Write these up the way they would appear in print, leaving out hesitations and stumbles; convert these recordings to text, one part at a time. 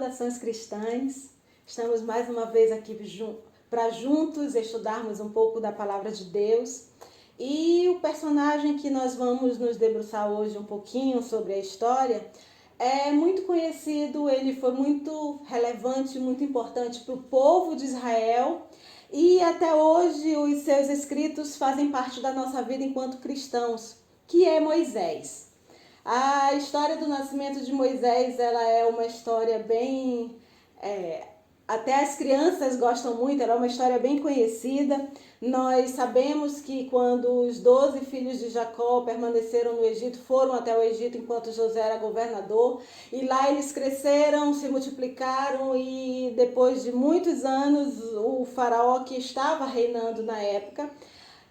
Saudações cristãs, estamos mais uma vez aqui para juntos estudarmos um pouco da Palavra de Deus. E o personagem que nós vamos nos debruçar hoje um pouquinho sobre a história é muito conhecido, ele foi muito relevante, muito importante para o povo de Israel e até hoje os seus escritos fazem parte da nossa vida enquanto cristãos, que é Moisés. A história do nascimento de Moisés, ela é uma história bem... até as crianças gostam muito, ela é uma história bem conhecida. Nós sabemos que quando os 12 filhos de Jacó permaneceram no Egito, foram até o Egito enquanto José era governador, e lá eles cresceram, se multiplicaram e depois de muitos anos o faraó que estava reinando na época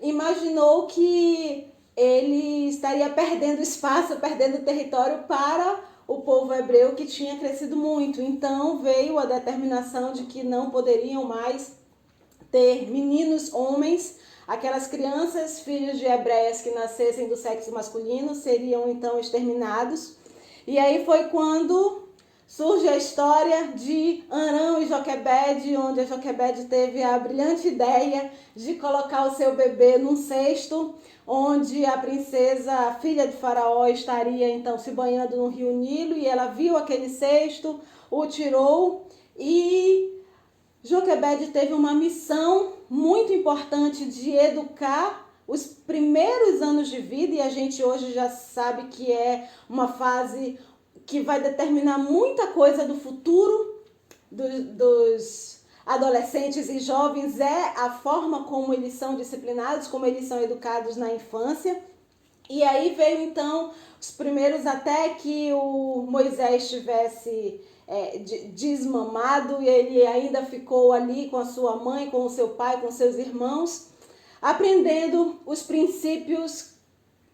imaginou que ele estaria perdendo espaço, perdendo território para o povo hebreu que tinha crescido muito. Então veio a determinação de que não poderiam mais ter meninos homens, aquelas crianças, filhos de hebreias que nascessem do sexo masculino seriam então exterminados. E aí foi quando surge a história de Arão e Joquebede, onde a Joquebede teve a brilhante ideia de colocar o seu bebê num cesto, onde a princesa, a filha de Faraó, estaria então se banhando no rio Nilo, e ela viu aquele cesto, o tirou, e Joquebede teve uma missão muito importante de educar os primeiros anos de vida, e a gente hoje já sabe que é uma fase que vai determinar muita coisa do futuro dos adolescentes e jovens, é a forma como eles são disciplinados, como eles são educados na infância. E aí veio então os primeiros, até que o Moisés tivesse desmamado, e ele ainda ficou ali com a sua mãe, com o seu pai, com seus irmãos, aprendendo os princípios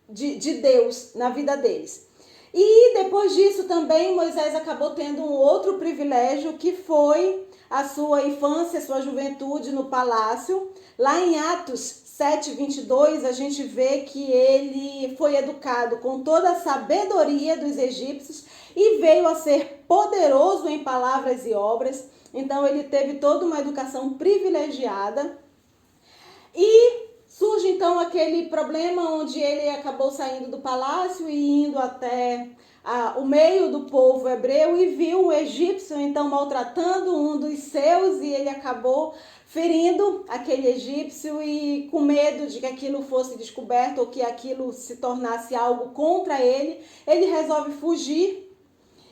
de Deus na vida deles. E depois disso também Moisés acabou tendo um outro privilégio, que foi a sua infância, a sua juventude no palácio. Lá em Atos 7:22 a gente vê que ele foi educado com toda a sabedoria dos egípcios e veio a ser poderoso em palavras e obras. Então ele teve toda uma educação privilegiada. E surge então aquele problema onde ele acabou saindo do palácio e indo até o meio do povo hebreu e viu um egípcio então maltratando um dos seus, e ele acabou ferindo aquele egípcio, e com medo de que aquilo fosse descoberto ou que aquilo se tornasse algo contra ele, ele resolve fugir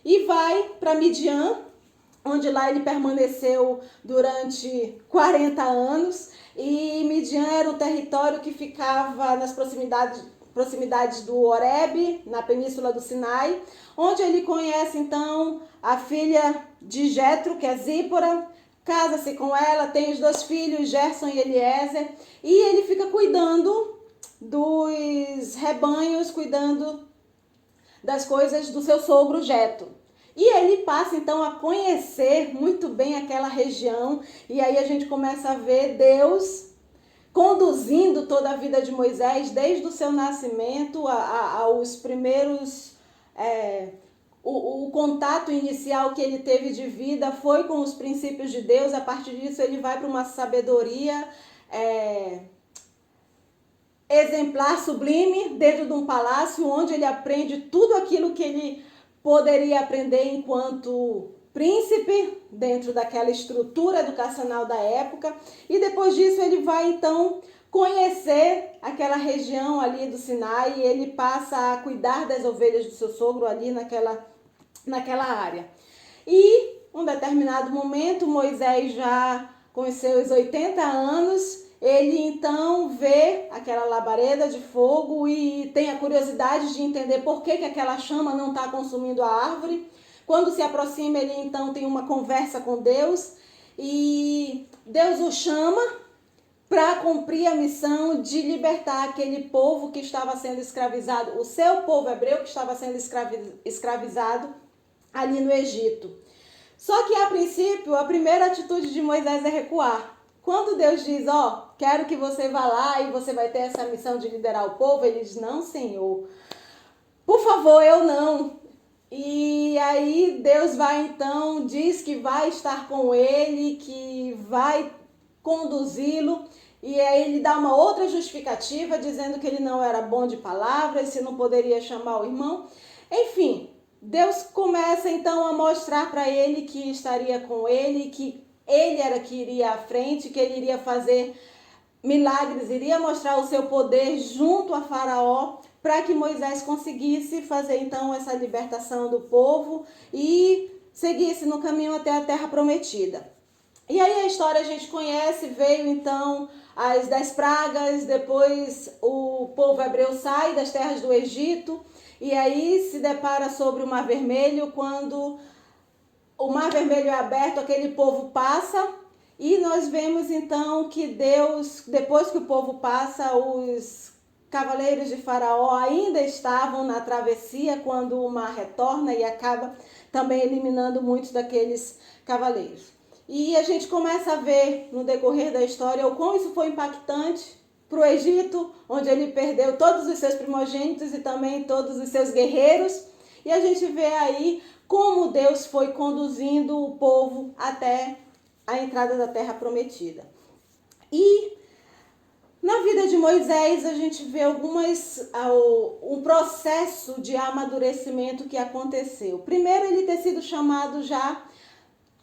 e vai para Midian, onde lá ele permaneceu durante 40 anos. E Midian era um território que ficava nas proximidades do Horebe, na península do Sinai, onde ele conhece então a filha de Jetro, que é Zípora, casa-se com ela, tem os 2 filhos, Gerson e Eliezer, e ele fica cuidando dos rebanhos, cuidando das coisas do seu sogro Jetro. E ele passa então a conhecer muito bem aquela região, e aí a gente começa a ver Deus conduzindo toda a vida de Moisés, desde o seu nascimento aos primeiros... O contato inicial que ele teve de vida foi com os princípios de Deus. A partir disso ele vai para uma sabedoria exemplar, sublime, dentro de um palácio, onde ele aprende tudo aquilo que ele poderia aprender enquanto príncipe, dentro daquela estrutura educacional da época. E depois disso ele vai então conhecer aquela região ali do Sinai, e ele passa a cuidar das ovelhas do seu sogro ali naquela área. E um determinado momento, Moisés já com os seus 80 anos, ele então vê aquela labareda de fogo e tem a curiosidade de entender por que aquela chama não está consumindo a árvore. Quando se aproxima, ele então tem uma conversa com Deus, e Deus o chama para cumprir a missão de libertar aquele povo que estava sendo escravizado, o seu povo hebreu que estava sendo escravizado ali no Egito. Só que a princípio, a primeira atitude de Moisés é recuar. Quando Deus diz, quero que você vá lá e você vai ter essa missão de liderar o povo, ele diz, não, Senhor, por favor, eu não. E aí Deus vai então, diz que vai estar com ele, que vai conduzi-lo. E aí ele dá uma outra justificativa, dizendo que ele não era bom de palavras, se não poderia chamar o irmão. Enfim, Deus começa então a mostrar para ele que estaria com ele, que ele era que iria à frente, que ele iria fazer milagres, iria mostrar o seu poder junto a Faraó, para que Moisés conseguisse fazer então essa libertação do povo e seguisse no caminho até a terra prometida. E aí a história a gente conhece, veio então as 10 pragas, depois o povo hebreu sai das terras do Egito e aí se depara sobre o Mar Vermelho. Quando o Mar Vermelho é aberto, aquele povo passa e nós vemos então que Deus, depois que o povo passa, os cavaleiros de Faraó ainda estavam na travessia quando o mar retorna e acaba também eliminando muitos daqueles cavaleiros. E a gente começa a ver no decorrer da história o quão isso foi impactante para o Egito, onde ele perdeu todos os seus primogênitos e também todos os seus guerreiros. E a gente vê aí como Deus foi conduzindo o povo até a entrada da terra prometida. E na vida de Moisés a gente vê um processo de amadurecimento que aconteceu. Primeiro, ele ter sido chamado já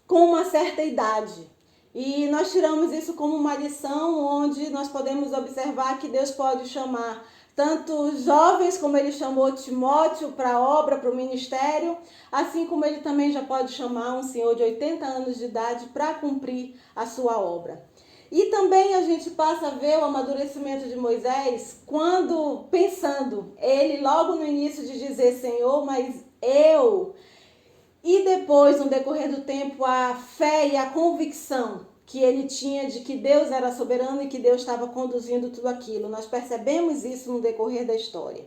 com uma certa idade. E nós tiramos isso como uma lição onde nós podemos observar que Deus pode chamar tanto jovens, como ele chamou Timóteo para a obra, para o ministério, assim como ele também já pode chamar um senhor de 80 anos de idade para cumprir a sua obra. E também a gente passa a ver o amadurecimento de Moisés quando, pensando, ele logo no início de dizer, Senhor, mas eu... E depois, no decorrer do tempo, a fé e a convicção que ele tinha de que Deus era soberano e que Deus estava conduzindo tudo aquilo. Nós percebemos isso no decorrer da história.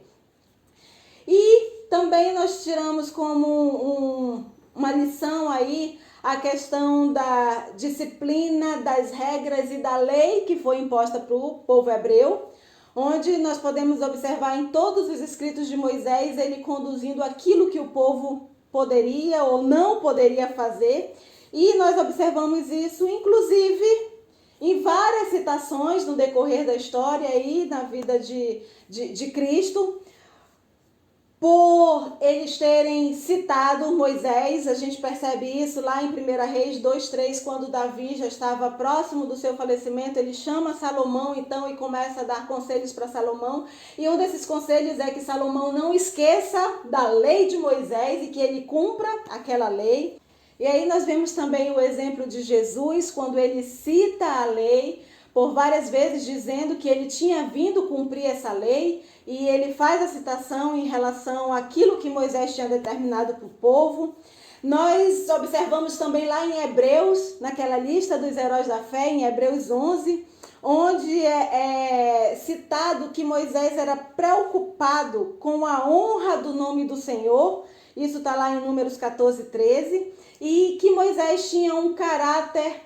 E também nós tiramos como uma lição aí a questão da disciplina, das regras e da lei que foi imposta para o povo hebreu, onde nós podemos observar em todos os escritos de Moisés ele conduzindo aquilo que o povo poderia ou não poderia fazer. E nós observamos isso, inclusive, em várias citações no decorrer da história e na vida de Cristo, por eles terem citado Moisés. A gente percebe isso lá em 1 Reis 2:3, quando Davi já estava próximo do seu falecimento, ele chama Salomão então e começa a dar conselhos para Salomão. E um desses conselhos é que Salomão não esqueça da lei de Moisés e que ele cumpra aquela lei. E aí nós vemos também o exemplo de Jesus, quando ele cita a lei por várias vezes, dizendo que ele tinha vindo cumprir essa lei, e ele faz a citação em relação àquilo que Moisés tinha determinado para o povo. Nós observamos também lá em Hebreus, naquela lista dos heróis da fé, em Hebreus 11, onde é citado que Moisés era preocupado com a honra do nome do Senhor. Isso está lá em Números 14:13, e que Moisés tinha um caráter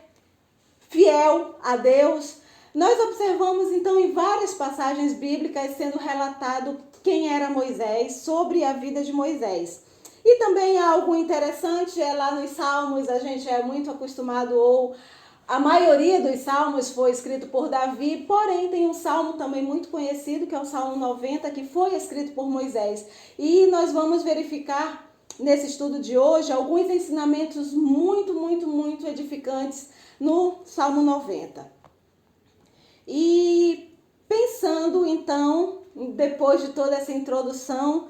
fiel a Deus. Nós observamos então em várias passagens bíblicas sendo relatado quem era Moisés, sobre a vida de Moisés. E também algo interessante é lá nos Salmos, a gente é muito acostumado, ou a maioria dos salmos foi escrito por Davi, porém tem um salmo também muito conhecido, que é o Salmo 90, que foi escrito por Moisés. E nós vamos verificar nesse estudo de hoje alguns ensinamentos muito edificantes no Salmo 90. E pensando então, depois de toda essa introdução,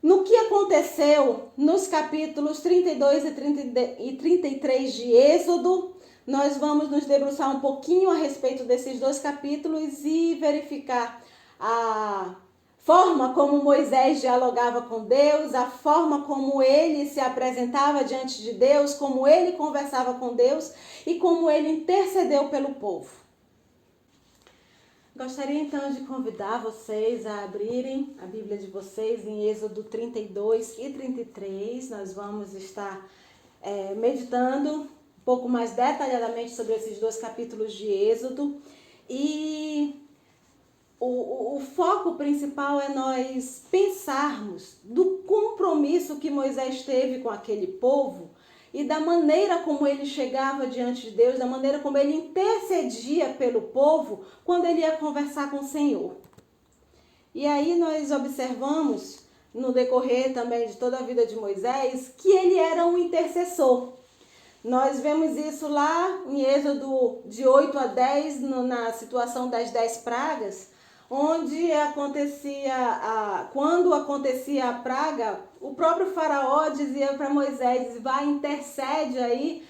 no que aconteceu nos capítulos 32 e 33 de Êxodo, nós vamos nos debruçar um pouquinho a respeito desses dois capítulos e verificar a forma como Moisés dialogava com Deus, a forma como ele se apresentava diante de Deus, como ele conversava com Deus e como ele intercedeu pelo povo. Gostaria então de convidar vocês a abrirem a Bíblia de vocês em Êxodo 32 e 33. Nós vamos estar meditando um pouco mais detalhadamente sobre esses dois capítulos de Êxodo. E o foco principal é nós pensarmos do compromisso que Moisés teve com aquele povo e da maneira como ele chegava diante de Deus, da maneira como ele intercedia pelo povo quando ele ia conversar com o Senhor. E aí nós observamos, no decorrer também de toda a vida de Moisés, que ele era um intercessor. Nós vemos isso lá em Êxodo de 8 a 10, na situação das 10 pragas, onde quando acontecia a praga, o próprio faraó dizia para Moisés, vai, intercede aí,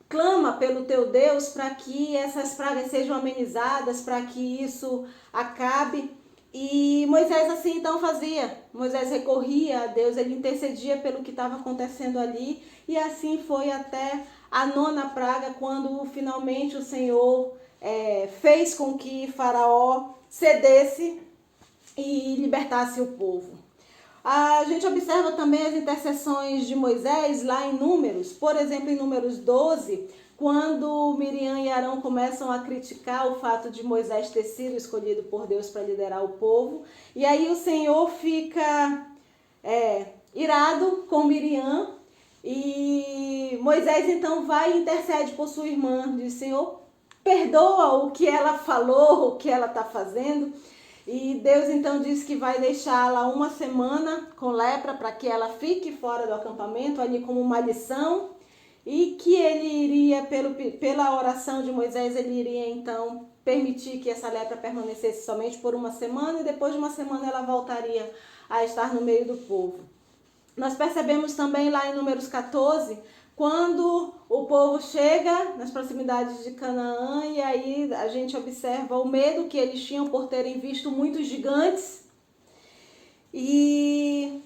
clama pelo teu Deus para que essas pragas sejam amenizadas, para que isso acabe. E Moisés assim então fazia. Moisés recorria a Deus, ele intercedia pelo que estava acontecendo ali. E assim foi até a 9ª praga, quando finalmente o Senhor fez com que Faraó cedesse e libertasse o povo. A gente observa também as intercessões de Moisés lá em Números. Por exemplo, em Números 12, quando Miriam e Arão começam a criticar o fato de Moisés ter sido escolhido por Deus para liderar o povo. E aí o Senhor fica irado com Miriam. E Moisés então vai e intercede por sua irmã. Diz, Senhor, perdoa o que ela falou, o que ela está fazendo. E Deus então diz que vai deixá-la 1 semana com lepra para que ela fique fora do acampamento, ali como uma lição. E que ele iria, pela oração de Moisés, ele iria então permitir que essa lepra permanecesse somente por 1 semana. E depois de 1 semana ela voltaria a estar no meio do povo. Nós percebemos também lá em Números 14, quando o povo chega nas proximidades de Canaã, e aí a gente observa o medo que eles tinham por terem visto muitos gigantes. E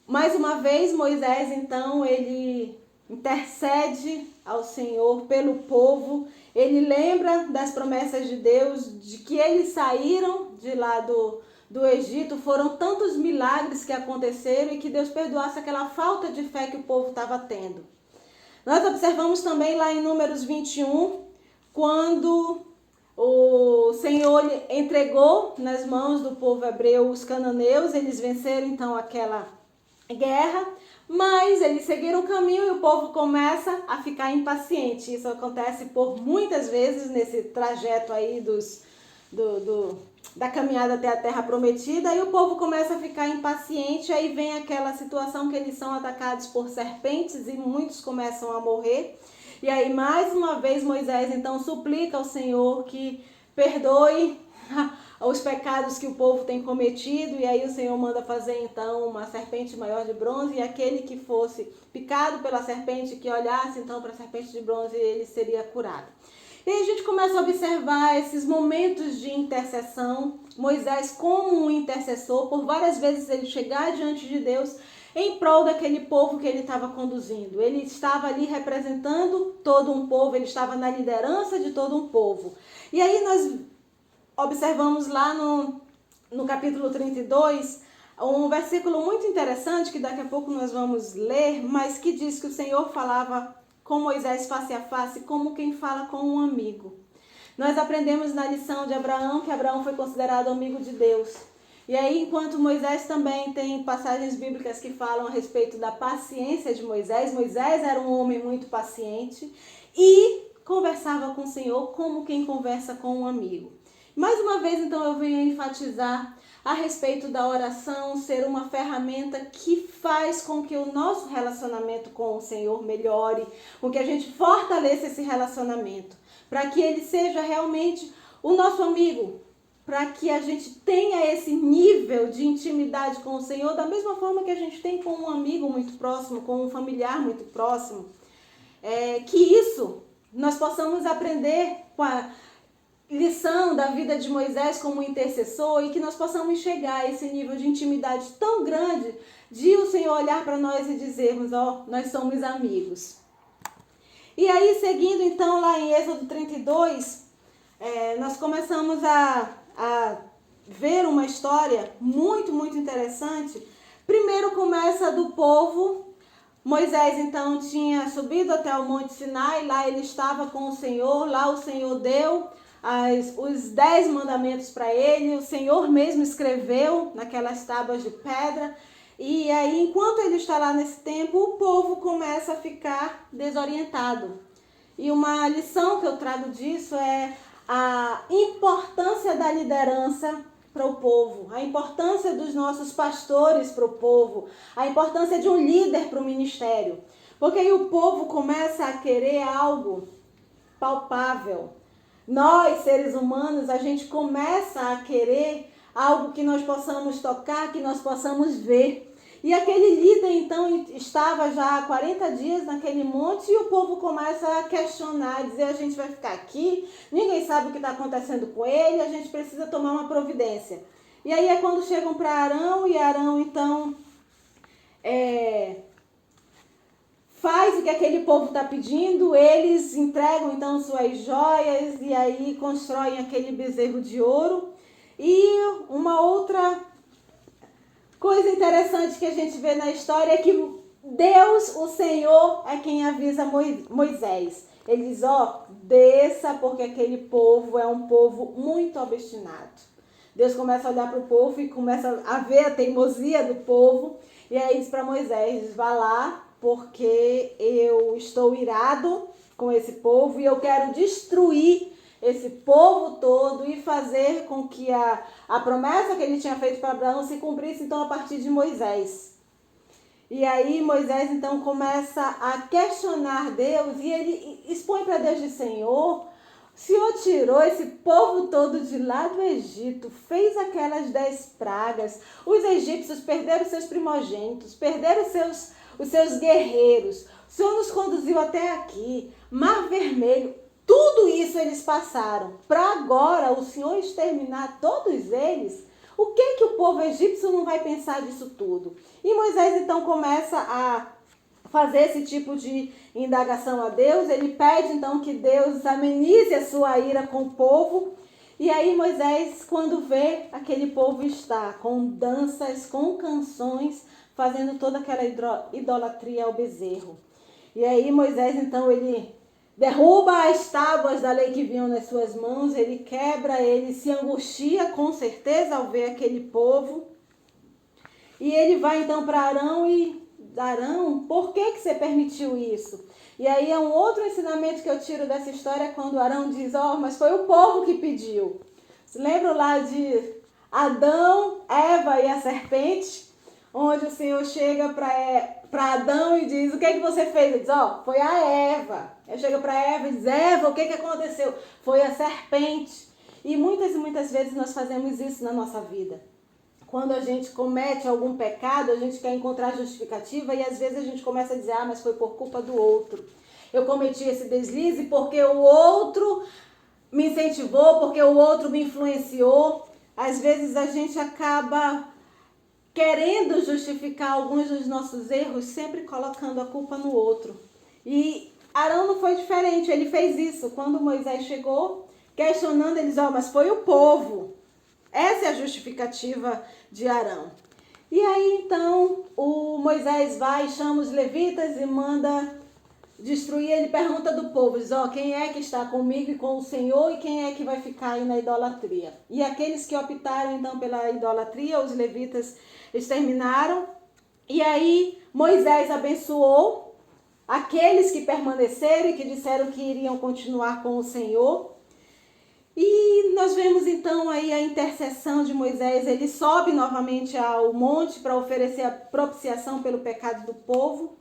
mais uma vez Moisés então ele intercede ao Senhor pelo povo. Ele lembra das promessas de Deus, de que eles saíram de lá do Egito, foram tantos milagres que aconteceram e que Deus perdoasse aquela falta de fé que o povo estava tendo. Nós observamos também lá em Números 21, quando o Senhor entregou nas mãos do povo hebreu os cananeus, eles venceram então aquela guerra, mas eles seguiram o caminho e o povo começa a ficar impaciente. Isso acontece por muitas vezes nesse trajeto aí da caminhada até a terra prometida, e o povo começa a ficar impaciente. Aí vem aquela situação que eles são atacados por serpentes e muitos começam a morrer. E aí mais uma vez Moisés então suplica ao Senhor que perdoe os pecados que o povo tem cometido, e aí o Senhor manda fazer então uma serpente maior de bronze, e aquele que fosse picado pela serpente, que olhasse então para a serpente de bronze, ele seria curado. E aí a gente começa a observar esses momentos de intercessão, Moisés como um intercessor, por várias vezes ele chegar diante de Deus em prol daquele povo que ele estava conduzindo. Ele estava ali representando todo um povo, ele estava na liderança de todo um povo. E aí nós observamos lá no capítulo 32, um versículo muito interessante, que daqui a pouco nós vamos ler, mas que diz que o Senhor falava com Moisés face a face, como quem fala com um amigo. Nós aprendemos na lição de Abraão, que Abraão foi considerado amigo de Deus. E aí, enquanto Moisés também tem passagens bíblicas que falam a respeito da paciência de Moisés, Moisés era um homem muito paciente e conversava com o Senhor como quem conversa com um amigo. Mais uma vez, então, eu venho enfatizar a respeito da oração ser uma ferramenta que faz com que o nosso relacionamento com o Senhor melhore, com que a gente fortaleça esse relacionamento, para que ele seja realmente o nosso amigo, para que a gente tenha esse nível de intimidade com o Senhor, da mesma forma que a gente tem com um amigo muito próximo, com um familiar muito próximo. Que isso nós possamos aprender com a lição da vida de Moisés como intercessor, e que nós possamos chegar a esse nível de intimidade tão grande de o Senhor olhar para nós e dizermos, nós somos amigos. E aí, seguindo então lá em Êxodo 32, nós começamos a ver uma história muito, muito interessante. Primeiro começa do povo. Moisés então tinha subido até o Monte Sinai, lá ele estava com o Senhor, lá o Senhor deu os 10 mandamentos para ele, o Senhor mesmo escreveu naquelas tábuas de pedra. E aí, enquanto ele está lá nesse tempo, o povo começa a ficar desorientado. E uma lição que eu trago disso é a importância da liderança para o povo, a importância dos nossos pastores para o povo, a importância de um líder para o ministério. Porque aí o povo começa a querer algo palpável. Nós, seres humanos, a gente começa a querer algo que nós possamos tocar, que nós possamos ver. E aquele líder, então, estava já há 40 dias naquele monte e o povo começa a questionar, dizer, a gente vai ficar aqui, ninguém sabe o que está acontecendo com ele, a gente precisa tomar uma providência. E aí é quando chegam para Arão, e Arão, então, faz o que aquele povo está pedindo, eles entregam, então, suas joias e aí constroem aquele bezerro de ouro. E uma outra coisa interessante que a gente vê na história é que Deus, o Senhor, é quem avisa Moisés. Ele diz, desça, porque aquele povo é um povo muito obstinado. Deus começa a olhar para o povo e começa a ver a teimosia do povo. E aí diz para Moisés, vá lá, porque eu estou irado com esse povo e eu quero destruir esse povo todo e fazer com que a promessa que ele tinha feito para Abraão se cumprisse, então, a partir de Moisés. E aí Moisés, então, começa a questionar Deus e ele expõe para Deus de Senhor, o Senhor tirou esse povo todo de lá do Egito, fez aquelas 10 pragas, os egípcios perderam seus primogênitos, perderam os seus guerreiros, o Senhor nos conduziu até aqui, Mar Vermelho, tudo isso eles passaram. Para agora o Senhor exterminar todos eles, o que o povo egípcio não vai pensar disso tudo? E Moisés então começa a fazer esse tipo de indagação a Deus. Ele pede então que Deus amenize a sua ira com o povo. E aí Moisés, quando vê, aquele povo está com danças, com canções, fazendo toda aquela idolatria ao bezerro. E aí Moisés então ele derruba as tábuas da lei que vinham nas suas mãos, ele quebra, ele se angustia com certeza ao ver aquele povo. E ele vai então para Arão e, Arão, por que você permitiu isso? E aí é um outro ensinamento que eu tiro dessa história, quando Arão diz, mas foi o povo que pediu. Você lembra lá de Adão, Eva e a serpente? Onde o Senhor chega para Adão e diz, o que você fez? Ele diz, foi a Eva. Ele chega para Eva e diz, Eva, o que aconteceu? Foi a serpente. E muitas vezes nós fazemos isso na nossa vida. Quando a gente comete algum pecado, a gente quer encontrar justificativa e às vezes a gente começa a dizer, mas foi por culpa do outro. Eu cometi esse deslize porque o outro me incentivou, porque o outro me influenciou. Às vezes a gente acaba querendo justificar alguns dos nossos erros, sempre colocando a culpa no outro. E Arão não foi diferente, ele fez isso. Quando Moisés chegou, questionando, ele diz, mas foi o povo. Essa é a justificativa de Arão. E aí, então, o Moisés vai, chama os levitas e manda destruir. Ele pergunta do povo, diz, quem é que está comigo e com o Senhor e quem é que vai ficar aí na idolatria? E aqueles que optaram, então, pela idolatria, os levitas exterminaram. E aí, Moisés abençoou aqueles que permaneceram e que disseram que iriam continuar com o Senhor. E nós vemos então aí a intercessão de Moisés. Ele sobe novamente ao monte para oferecer a propiciação pelo pecado do povo.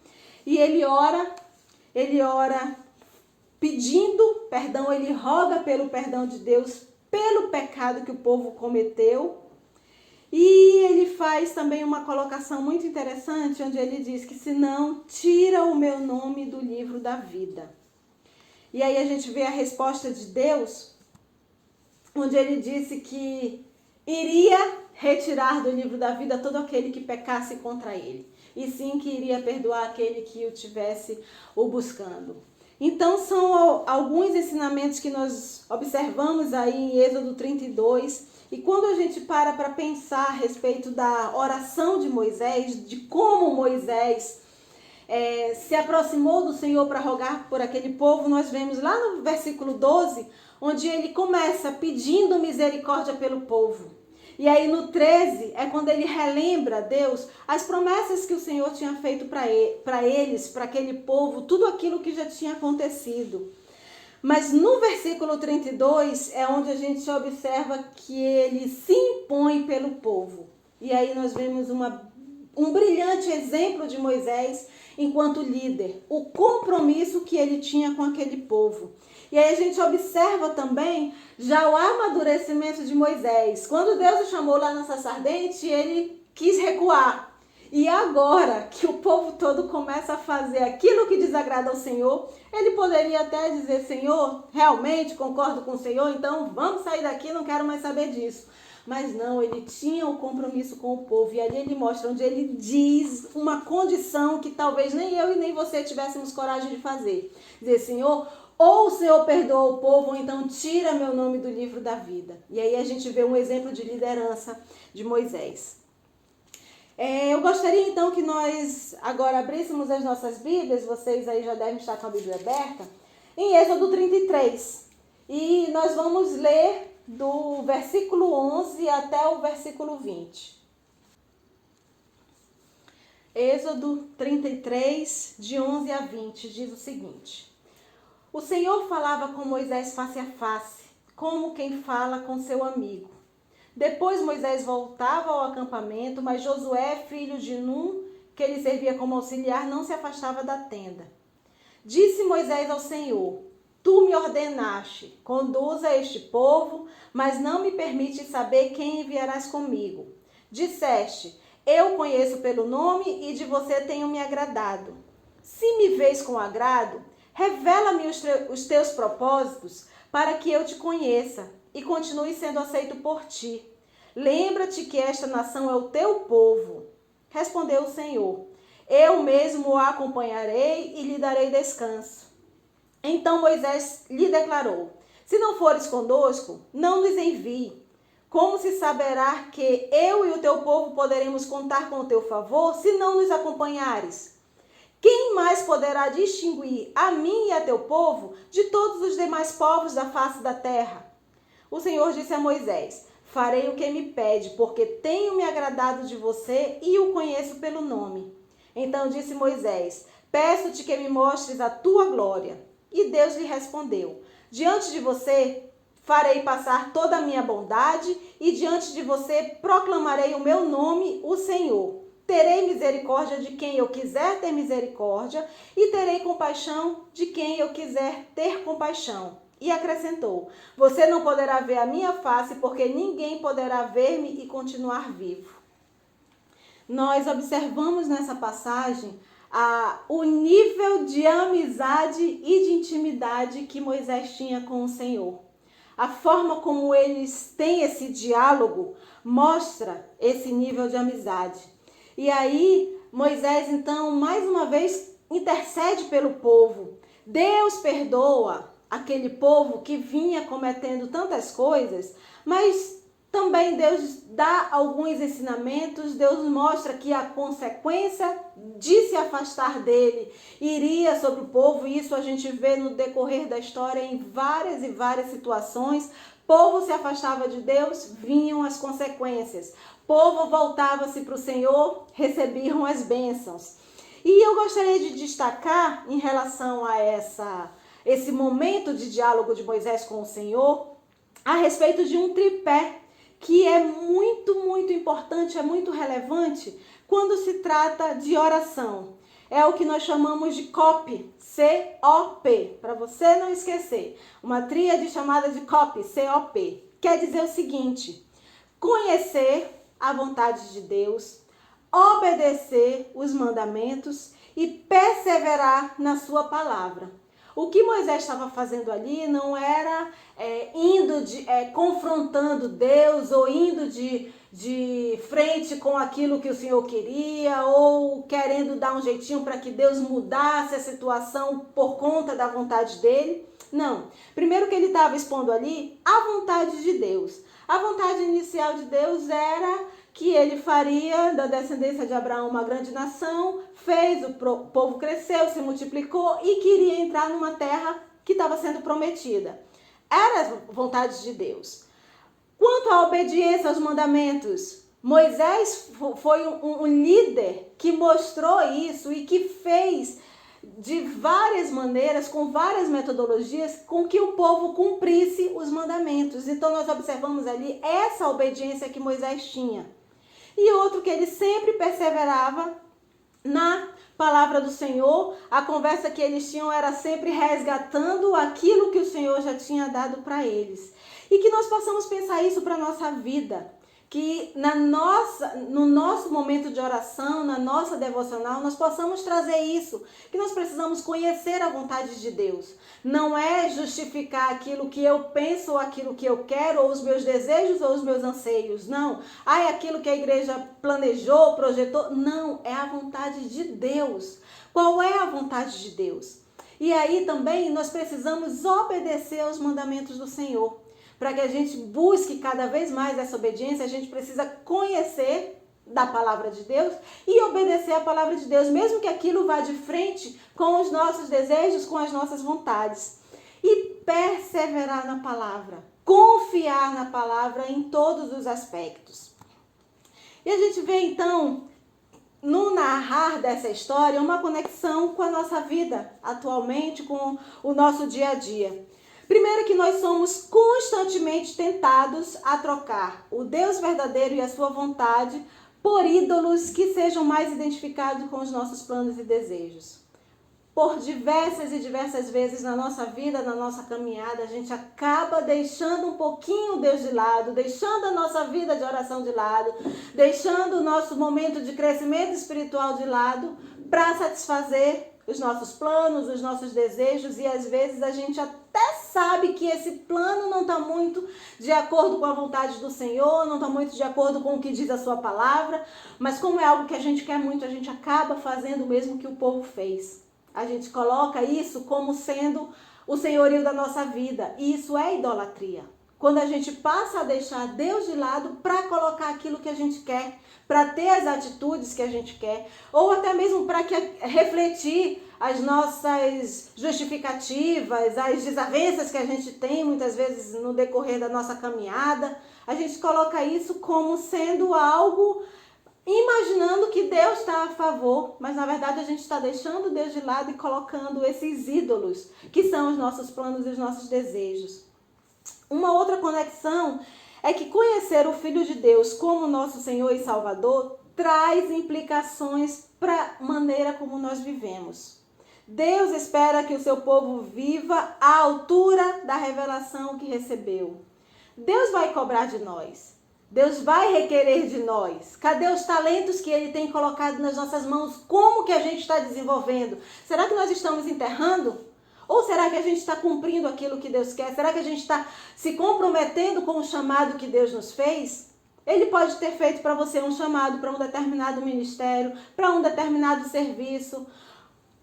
E ele ora pedindo perdão, ele roga pelo perdão de Deus pelo pecado que o povo cometeu. E ele faz também uma colocação muito interessante, onde ele diz que se não, tira o meu nome do livro da vida. E aí a gente vê a resposta de Deus, onde ele disse que iria retirar do livro da vida todo aquele que pecasse contra ele. E sim que iria perdoar aquele que o tivesse o buscando. Então são alguns ensinamentos que nós observamos aí em Êxodo 32. E quando a gente para pensar a respeito da oração de Moisés, de como Moisés se aproximou do Senhor para rogar por aquele povo, nós vemos lá no versículo 12, onde ele começa pedindo misericórdia pelo povo. E aí no 13 é quando ele relembra a Deus as promessas que o Senhor tinha feito para eles, para aquele povo, tudo aquilo que já tinha acontecido. Mas no versículo 32 é onde a gente observa que ele se impõe pelo povo. E aí nós vemos um brilhante exemplo de Moisés enquanto líder, o compromisso que ele tinha com aquele povo. E aí a gente observa também já o amadurecimento de Moisés. Quando Deus o chamou lá na sarça ardente, ele quis recuar. E agora que o povo todo começa a fazer aquilo que desagrada ao Senhor, ele poderia até dizer: Senhor, realmente concordo com o Senhor, então vamos sair daqui, não quero mais saber disso. Mas não, ele tinha um compromisso com o povo. E ali ele mostra onde ele diz uma condição que talvez nem eu e nem você tivéssemos coragem de fazer. Dizer: Senhor, ou o Senhor perdoa o povo, ou então tira meu nome do livro da vida. E aí a gente vê um exemplo de liderança de Moisés. Eu gostaria então que nós agora abríssemos as nossas Bíblias, vocês aí já devem estar com a Bíblia aberta, em Êxodo 33. E nós vamos ler do versículo 11 até o versículo 20. Êxodo 33, de 11 a 20, diz o seguinte: O Senhor falava com Moisés face a face, como quem fala com seu amigo. Depois Moisés voltava ao acampamento, mas Josué, filho de Num, que lhe servia como auxiliar, não se afastava da tenda. Disse Moisés ao Senhor: Tu me ordenaste, conduza este povo, mas não me permites saber quem enviarás comigo. Disseste: Eu conheço pelo nome e de você tenho me agradado. Se me vês com agrado, revela-me os teus propósitos, para que eu te conheça e continue sendo aceito por ti. Lembra-te que esta nação é o teu povo. Respondeu o Senhor: Eu mesmo o acompanharei e lhe darei descanso. Então Moisés lhe declarou: Se não fores conosco, não nos envie. Como se saberá que eu e o teu povo poderemos contar com o teu favor, se não nos acompanhares? Quem mais poderá distinguir a mim e a teu povo de todos os demais povos da face da terra? O Senhor disse a Moisés: Farei o que me pede, porque tenho me agradado de você e o conheço pelo nome. Então disse Moisés: Peço-te que me mostres a tua glória. E Deus lhe respondeu: Diante de você farei passar toda a minha bondade, e diante de você proclamarei o meu nome, o Senhor. Terei misericórdia de quem eu quiser ter misericórdia, e terei compaixão de quem eu quiser ter compaixão. E acrescentou: Você não poderá ver a minha face, porque ninguém poderá ver-me e continuar vivo. Nós observamos nessa passagem o nível de amizade e de intimidade que Moisés tinha com o Senhor. A forma como eles têm esse diálogo mostra esse nível de amizade. E aí, Moisés, então, mais uma vez, intercede pelo povo. Deus perdoa aquele povo que vinha cometendo tantas coisas, mas também Deus dá alguns ensinamentos. Deus mostra que a consequência de se afastar dele iria sobre o povo. E isso a gente vê no decorrer da história em várias e várias situações. O povo se afastava de Deus, vinham as consequências. O povo voltava-se para o Senhor, recebiam as bênçãos. E eu gostaria de destacar em relação a esse momento de diálogo de Moisés com o Senhor, a respeito de um tripé que é muito, muito importante, é muito relevante quando se trata de oração. É o que nós chamamos de COP, C-O-P, para você não esquecer. Uma tríade chamada de COP, C-O-P. Quer dizer o seguinte: conhecer a vontade de Deus, obedecer os mandamentos e perseverar na sua palavra. O que Moisés estava fazendo ali não era confrontando Deus ou indo de frente com aquilo que o Senhor queria ou querendo dar um jeitinho para que Deus mudasse a situação por conta da vontade dele. Não. Primeiro que ele estava expondo ali a vontade de Deus. A vontade inicial de Deus era que ele faria da descendência de Abraão uma grande nação, fez o povo cresceu, se multiplicou e queria entrar numa terra que estava sendo prometida. Era a vontade de Deus. Quanto à obediência aos mandamentos, Moisés foi um líder que mostrou isso e que fez de várias maneiras, com várias metodologias, com que o povo cumprisse os mandamentos. Então nós observamos ali essa obediência que Moisés tinha. E outro que ele sempre perseverava na palavra do Senhor, a conversa que eles tinham era sempre resgatando aquilo que o Senhor já tinha dado para eles. E que nós possamos pensar isso para a nossa vida. Que no nosso momento de oração, na nossa devocional, nós possamos trazer isso. Que nós precisamos conhecer a vontade de Deus. Não é justificar aquilo que eu penso ou aquilo que eu quero, ou os meus desejos ou os meus anseios. Não. É aquilo que a igreja planejou, projetou. Não, é a vontade de Deus. Qual é a vontade de Deus? E aí também nós precisamos obedecer aos mandamentos do Senhor. Para que a gente busque cada vez mais essa obediência, a gente precisa conhecer da palavra de Deus e obedecer a palavra de Deus, mesmo que aquilo vá de frente com os nossos desejos, com as nossas vontades. E perseverar na palavra, confiar na palavra em todos os aspectos. E a gente vê então, no narrar dessa história, uma conexão com a nossa vida atualmente, com o nosso dia a dia. Primeiro que nós somos constantemente tentados a trocar o Deus verdadeiro e a sua vontade por ídolos que sejam mais identificados com os nossos planos e desejos. Por diversas e diversas vezes na nossa vida, na nossa caminhada, a gente acaba deixando um pouquinho Deus de lado, deixando a nossa vida de oração de lado, deixando o nosso momento de crescimento espiritual de lado para satisfazer os nossos planos, os nossos desejos, e às vezes a gente até sabe que esse plano não está muito de acordo com a vontade do Senhor, não está muito de acordo com o que diz a sua palavra, mas como é algo que a gente quer muito, a gente acaba fazendo o mesmo que o povo fez. A gente coloca isso como sendo o senhorio da nossa vida, e isso é idolatria. Quando a gente passa a deixar Deus de lado para colocar aquilo que a gente quer, para ter as atitudes que a gente quer, ou até mesmo para refletir as nossas justificativas, as desavenças que a gente tem muitas vezes no decorrer da nossa caminhada, a gente coloca isso como sendo algo, imaginando que Deus está a favor, mas na verdade a gente está deixando Deus de lado e colocando esses ídolos, que são os nossos planos e os nossos desejos. Uma outra conexão é que conhecer o Filho de Deus como nosso Senhor e Salvador traz implicações para a maneira como nós vivemos. Deus espera que o seu povo viva à altura da revelação que recebeu. Deus vai cobrar de nós. Deus vai requerer de nós. Cadê os talentos que Ele tem colocado nas nossas mãos? Como que a gente está desenvolvendo? Será que nós estamos enterrando? Ou será que a gente está cumprindo aquilo que Deus quer? Será que a gente está se comprometendo com o chamado que Deus nos fez? Ele pode ter feito para você um chamado para um determinado ministério, para um determinado serviço.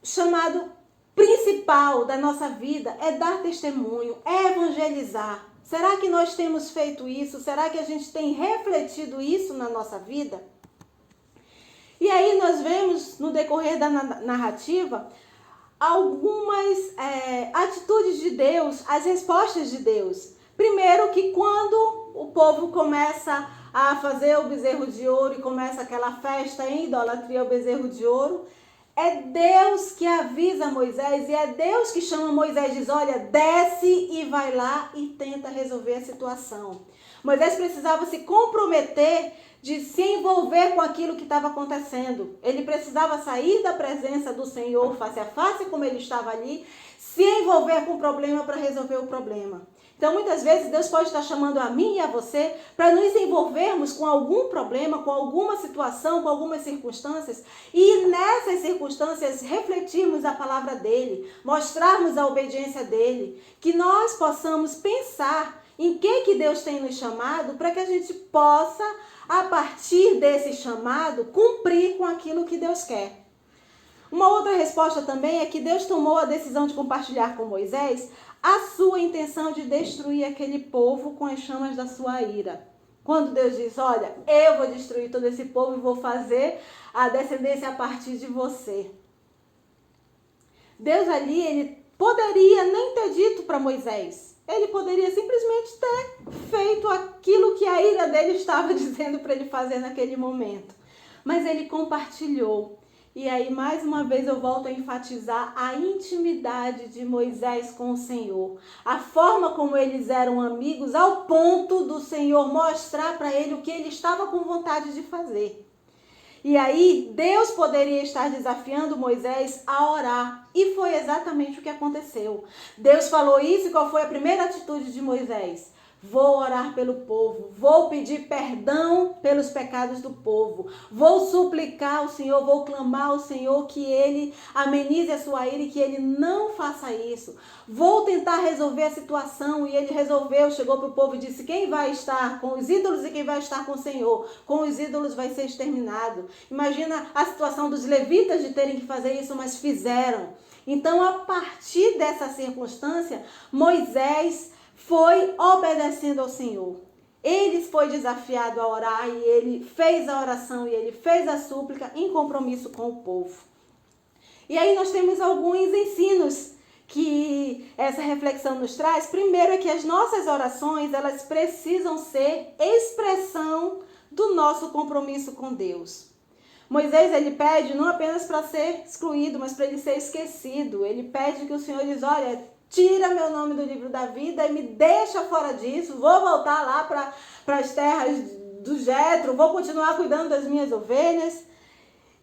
O chamado principal da nossa vida é dar testemunho, é evangelizar. Será que nós temos feito isso? Será que a gente tem refletido isso na nossa vida? E aí nós vemos no decorrer da narrativa algumas atitudes de Deus, as respostas de Deus. Primeiro que quando o povo começa a fazer o bezerro de ouro e começa aquela festa em idolatria ao bezerro de ouro, é Deus que avisa Moisés e é Deus que chama Moisés e diz, olha, desce e vai lá e tenta resolver a situação. Moisés precisava se comprometer de se envolver com aquilo que estava acontecendo. Ele precisava sair da presença do Senhor face a face, como ele estava ali, se envolver com o problema para resolver o problema. Então, muitas vezes, Deus pode estar chamando a mim e a você para nos envolvermos com algum problema, com alguma situação, com algumas circunstâncias, e nessas circunstâncias refletirmos a palavra dele, mostrarmos a obediência dele, que nós possamos pensar em que Deus tem nos chamado para que a gente possa, a partir desse chamado, cumprir com aquilo que Deus quer. Uma outra resposta também é que Deus tomou a decisão de compartilhar com Moisés a sua intenção de destruir aquele povo com as chamas da sua ira. Quando Deus diz, olha, eu vou destruir todo esse povo e vou fazer a descendência a partir de você. Deus ali, ele poderia nem ter dito para Moisés. Ele poderia simplesmente ter feito aquilo que a ira dele estava dizendo para ele fazer naquele momento. Mas ele compartilhou. E aí, mais uma vez, eu volto a enfatizar a intimidade de Moisés com o Senhor. A forma como eles eram amigos, ao ponto do Senhor mostrar para ele o que ele estava com vontade de fazer. E aí, Deus poderia estar desafiando Moisés a orar. E foi exatamente o que aconteceu. Deus falou isso e qual foi a primeira atitude de Moisés? Vou orar pelo povo, vou pedir perdão pelos pecados do povo, vou suplicar ao Senhor, vou clamar ao Senhor que Ele amenize a sua ira e que Ele não faça isso. Vou tentar resolver a situação e Ele resolveu, chegou para o povo e disse, quem vai estar com os ídolos e quem vai estar com o Senhor? Com os ídolos vai ser exterminado. Imagina a situação dos levitas de terem que fazer isso, mas fizeram. Então, a partir dessa circunstância, Moisés foi obedecendo ao Senhor. Ele foi desafiado a orar e ele fez a oração e ele fez a súplica em compromisso com o povo. E aí nós temos alguns ensinos que essa reflexão nos traz. Primeiro é que as nossas orações, elas precisam ser expressão do nosso compromisso com Deus. Moisés, ele pede não apenas para ser excluído, mas para ele ser esquecido. Ele pede que o Senhor diz, olha, tira meu nome do livro da vida e me deixa fora disso. Vou voltar lá para as terras do Jetro, vou continuar cuidando das minhas ovelhas.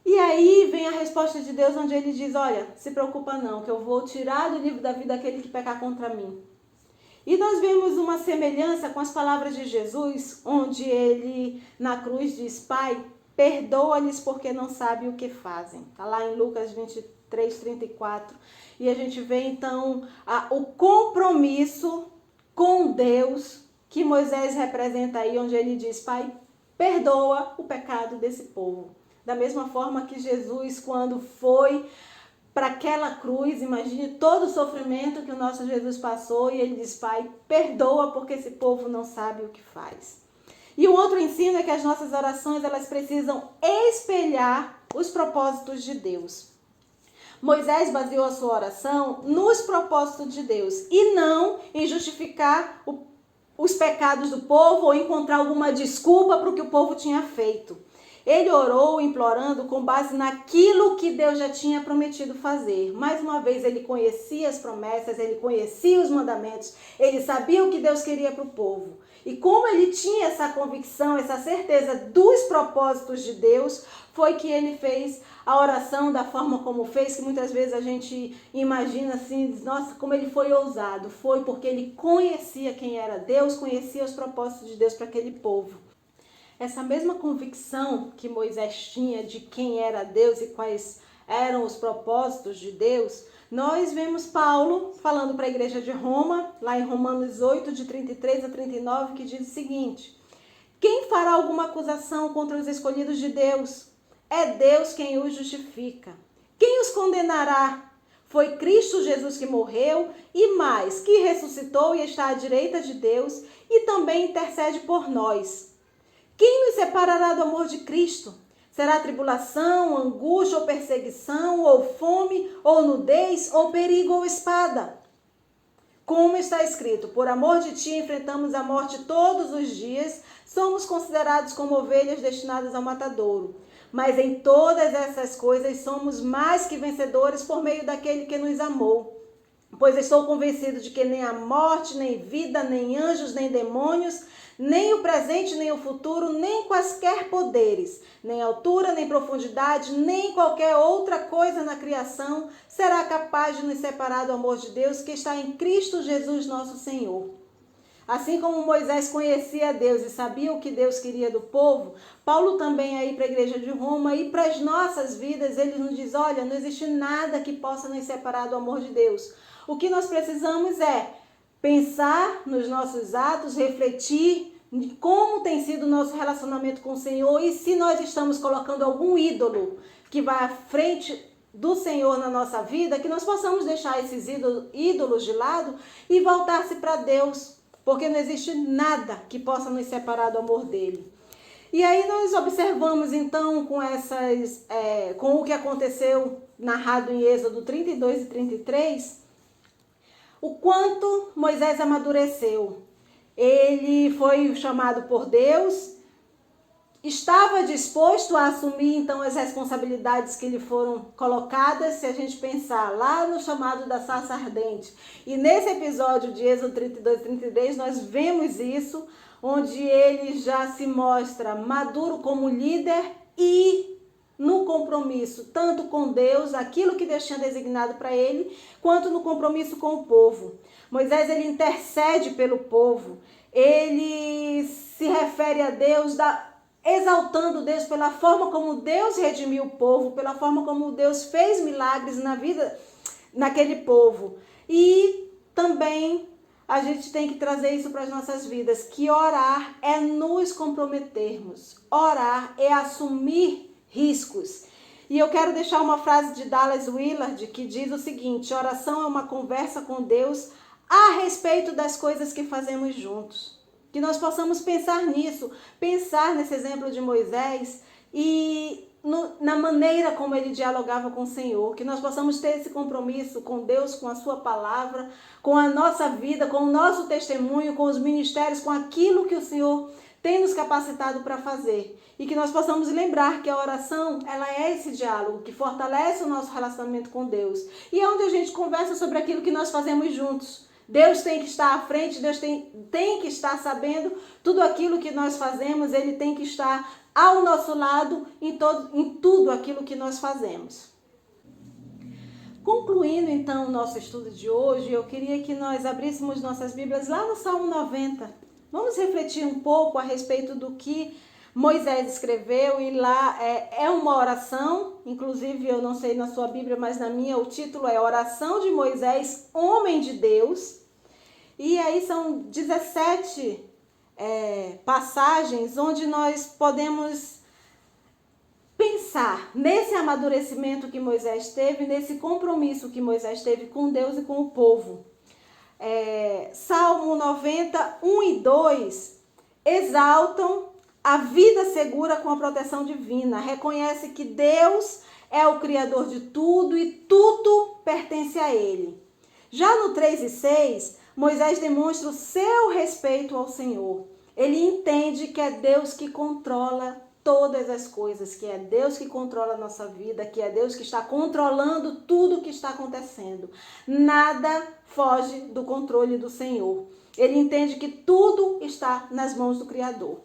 E aí vem a resposta de Deus, onde ele diz, olha, se preocupa não, que eu vou tirar do livro da vida aquele que pecar contra mim. E nós vemos uma semelhança com as palavras de Jesus, onde ele na cruz diz, Pai, perdoa-lhes porque não sabem o que fazem. Está lá em Lucas 23:34. E a gente vê então o compromisso com Deus que Moisés representa aí, onde ele diz, Pai, perdoa o pecado desse povo. Da mesma forma que Jesus, quando foi para aquela cruz, imagine todo o sofrimento que o nosso Jesus passou e ele diz, Pai, perdoa porque esse povo não sabe o que faz. E o outro ensino é que as nossas orações, elas precisam espelhar os propósitos de Deus. Moisés baseou a sua oração nos propósitos de Deus e não em justificar os pecados do povo ou encontrar alguma desculpa para o que o povo tinha feito. Ele orou implorando com base naquilo que Deus já tinha prometido fazer. Mais uma vez, ele conhecia as promessas, ele conhecia os mandamentos, ele sabia o que Deus queria para o povo. E como ele tinha essa convicção, essa certeza dos propósitos de Deus, foi que ele fez a oração da forma como fez, que muitas vezes a gente imagina assim, nossa, como ele foi ousado. Foi porque ele conhecia quem era Deus, conhecia os propósitos de Deus para aquele povo. Essa mesma convicção que Moisés tinha de quem era Deus e quais eram os propósitos de Deus, nós vemos Paulo falando para a igreja de Roma, lá em Romanos 8, de 33-39, que diz o seguinte: quem fará alguma acusação contra os escolhidos de Deus? É Deus quem os justifica. Quem os condenará? Foi Cristo Jesus que morreu e mais, que ressuscitou e está à direita de Deus e também intercede por nós. Quem nos separará do amor de Cristo? Será tribulação, angústia ou perseguição, ou fome, ou nudez, ou perigo ou espada? Como está escrito, por amor de ti enfrentamos a morte todos os dias, somos considerados como ovelhas destinadas ao matadouro. Mas em todas essas coisas somos mais que vencedores por meio daquele que nos amou. Pois estou convencido de que nem a morte, nem vida, nem anjos, nem demônios, nem o presente, nem o futuro, nem quaisquer poderes, nem altura, nem profundidade, nem qualquer outra coisa na criação será capaz de nos separar do amor de Deus que está em Cristo Jesus nosso Senhor. Assim como Moisés conhecia Deus e sabia o que Deus queria do povo, Paulo também aí para a igreja de Roma e para as nossas vidas, ele nos diz, olha, não existe nada que possa nos separar do amor de Deus. O que nós precisamos é pensar nos nossos atos, refletir em como tem sido o nosso relacionamento com o Senhor e se nós estamos colocando algum ídolo que vai à frente do Senhor na nossa vida, que nós possamos deixar esses ídolos de lado e voltar-se para Deus, porque não existe nada que possa nos separar do amor dele. E aí nós observamos então com o que aconteceu narrado em Êxodo 32 e 33, o quanto Moisés amadureceu. Ele foi chamado por Deus, estava disposto a assumir então as responsabilidades que lhe foram colocadas. Se a gente pensar lá no chamado da sarça ardente, e nesse episódio de Êxodo 32 e 33, nós vemos isso, onde ele já se mostra maduro como líder e no compromisso, tanto com Deus, aquilo que Deus tinha designado para ele, quanto no compromisso com o povo. Moisés, ele intercede pelo povo, ele se refere a Deus, exaltando Deus pela forma como Deus redimiu o povo, pela forma como Deus fez milagres na vida naquele povo. E também a gente tem que trazer isso para as nossas vidas, que orar é nos comprometermos, orar é assumir riscos. E eu quero deixar uma frase de Dallas Willard que diz o seguinte: oração é uma conversa com Deus a respeito das coisas que fazemos juntos. Que nós possamos pensar nisso, pensar nesse exemplo de Moisés e na maneira como ele dialogava com o Senhor, que nós possamos ter esse compromisso com Deus, com a sua palavra, com a nossa vida, com o nosso testemunho, com os ministérios, com aquilo que o Senhor tem nos capacitado para fazer. E que nós possamos lembrar que a oração, ela é esse diálogo que fortalece o nosso relacionamento com Deus. E é onde a gente conversa sobre aquilo que nós fazemos juntos. Deus tem que estar à frente, Deus tem que estar sabendo tudo aquilo que nós fazemos, Ele tem que estar ao nosso lado em tudo aquilo que nós fazemos. Concluindo então o nosso estudo de hoje, eu queria que nós abríssemos nossas Bíblias lá no Salmo 90. Vamos refletir um pouco a respeito do que Moisés escreveu, e lá é uma oração, inclusive eu não sei na sua Bíblia, mas na minha o título é Oração de Moisés, Homem de Deus. E aí são 17 passagens onde nós podemos pensar nesse amadurecimento que Moisés teve, nesse compromisso que Moisés teve com Deus e com o povo. Salmo 90, 1 e 2 exaltam a vida segura com a proteção divina. Reconhece que Deus é o Criador de tudo e tudo pertence a Ele. Já no 3 e 6, Moisés demonstra o seu respeito ao Senhor. Ele entende que é Deus que controla todas as coisas, que é Deus que controla a nossa vida, que é Deus que está controlando tudo o que está acontecendo. Nada foge do controle do Senhor. Ele entende que tudo está nas mãos do Criador.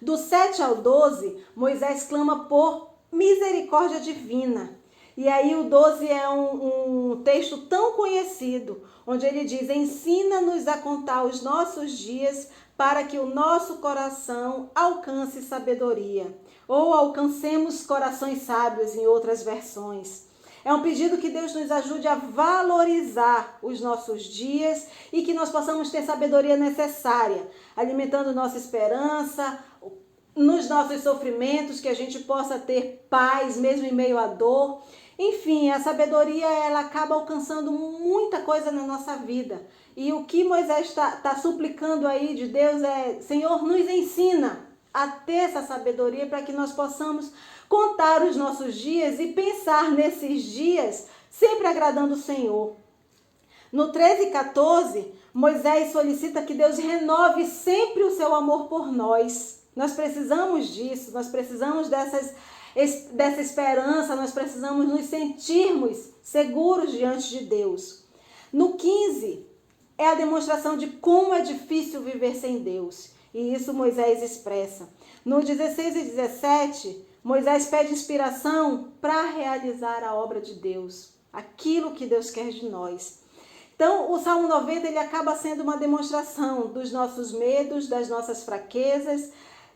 Do 7 ao 12, Moisés clama por misericórdia divina. E aí o 12 é um texto tão conhecido, onde ele diz: ensina-nos a contar os nossos dias para que o nosso coração alcance sabedoria. Ou alcancemos corações sábios, em outras versões. É um pedido que Deus nos ajude a valorizar os nossos dias e que nós possamos ter sabedoria necessária, alimentando nossa esperança, nos nossos sofrimentos, que a gente possa ter paz mesmo em meio à dor. Enfim, a sabedoria, ela acaba alcançando muita coisa na nossa vida. E o que Moisés está suplicando aí de Deus é: Senhor, nos ensina a ter essa sabedoria para que nós possamos contar os nossos dias e pensar nesses dias sempre agradando o Senhor. No 13 e 14, Moisés solicita que Deus renove sempre o seu amor por nós. Nós precisamos disso, nós precisamos dessa esperança, nós precisamos nos sentirmos seguros diante de Deus. No 15, é a demonstração de como é difícil viver sem Deus. E isso Moisés expressa. No 16 e 17, Moisés pede inspiração para realizar a obra de Deus, aquilo que Deus quer de nós. Então, o Salmo 90, ele acaba sendo uma demonstração dos nossos medos, das nossas fraquezas,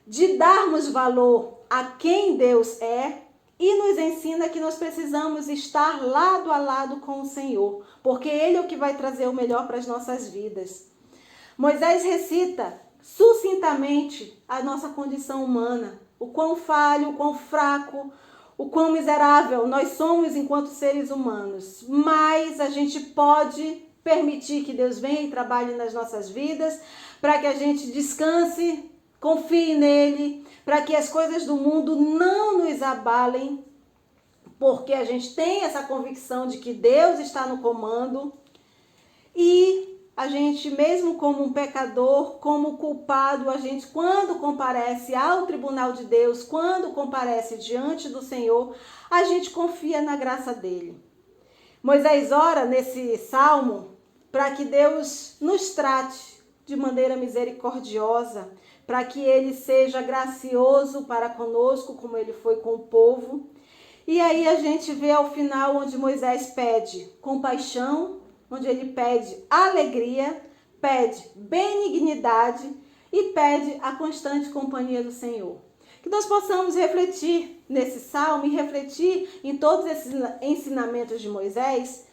de darmos valor a quem Deus é, e nos ensina que nós precisamos estar lado a lado com o Senhor, porque Ele é o que vai trazer o melhor para as nossas vidas. Moisés recita sucintamente a nossa condição humana, o quão falho, o quão fraco, o quão miserável nós somos enquanto seres humanos, mas a gente pode permitir que Deus venha e trabalhe nas nossas vidas, para que a gente descanse, confie nele, para que as coisas do mundo não nos abalem, porque a gente tem essa convicção de que Deus está no comando. E a gente, mesmo como um pecador, como culpado, a gente, quando comparece ao tribunal de Deus, quando comparece diante do Senhor, a gente confia na graça dele. Moisés ora nesse salmo para que Deus nos trate de maneira misericordiosa, para que ele seja gracioso para conosco, como ele foi com o povo. E aí a gente vê ao final onde Moisés pede compaixão, onde ele pede alegria, pede benignidade e pede a constante companhia do Senhor. Que nós possamos refletir nesse salmo e refletir em todos esses ensinamentos de Moisés,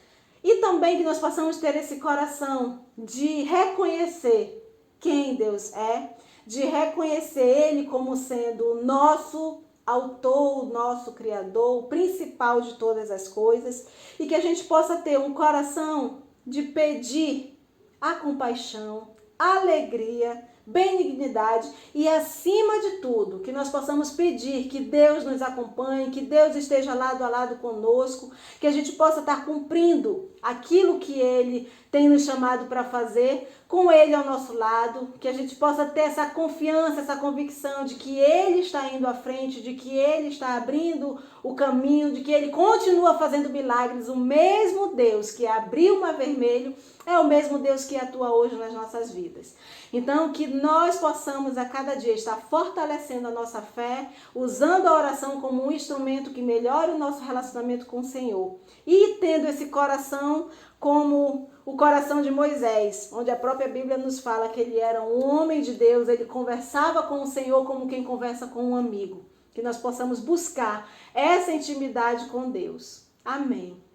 e também que nós possamos ter esse coração de reconhecer quem Deus é, de reconhecer Ele como sendo o nosso autor, o nosso criador, o principal de todas as coisas, e que a gente possa ter um coração de pedir a compaixão, a alegria, benignidade e, acima de tudo, que nós possamos pedir que Deus nos acompanhe, que Deus esteja lado a lado conosco, que a gente possa estar cumprindo aquilo que Ele tem nos chamado para fazer, com Ele ao nosso lado, que a gente possa ter essa confiança, essa convicção de que Ele está indo à frente, de que Ele está abrindo o caminho, de que Ele continua fazendo milagres. O mesmo Deus que abriu o Mar Vermelho é o mesmo Deus que atua hoje nas nossas vidas. Então, que nós possamos a cada dia estar fortalecendo a nossa fé, usando a oração como um instrumento que melhore o nosso relacionamento com o Senhor. E tendo esse coração como o coração de Moisés, onde a própria Bíblia nos fala que ele era um homem de Deus, ele conversava com o Senhor como quem conversa com um amigo. Que nós possamos buscar essa intimidade com Deus. Amém.